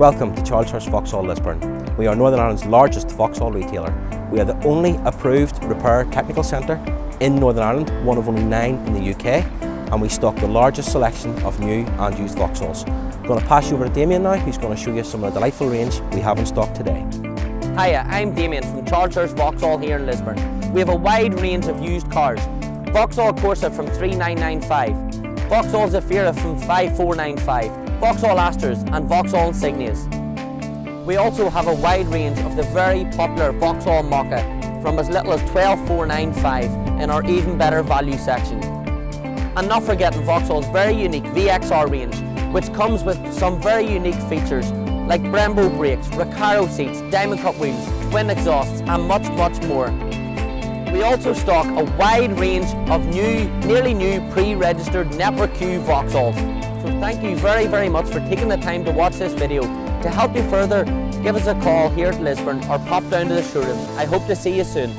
Welcome to Hurst Vauxhall Lisburn. We are Northern Ireland's largest Vauxhall retailer. We are the only approved repair technical centre in Northern Ireland, one of only 9 in the UK, and we stock the largest selection of new and used Vauxhalls. I'm going to pass you over to Damien now, who's going to show you some of the delightful range we have in stock today. Hiya, I'm Damien from Hurst Vauxhall here in Lisburn. We have a wide range of used cars. Vauxhall Corsa from 3995, Vauxhall Zafira from 5495, Vauxhall Astras and Vauxhall Insignias. We also have a wide range of the very popular Vauxhall Mokka from as little as 12,495 in our even better value section. And not forgetting Vauxhall's very unique VXR range, which comes with some very unique features like Brembo brakes, Recaro seats, diamond cut wheels, twin exhausts and much more. We also stock a wide range of nearly new pre-registered Network Q Vauxhalls. So thank you very much for taking the time to watch this video. To help you further, give us a call here at Lisburn or pop down to the showroom. I hope to see you soon.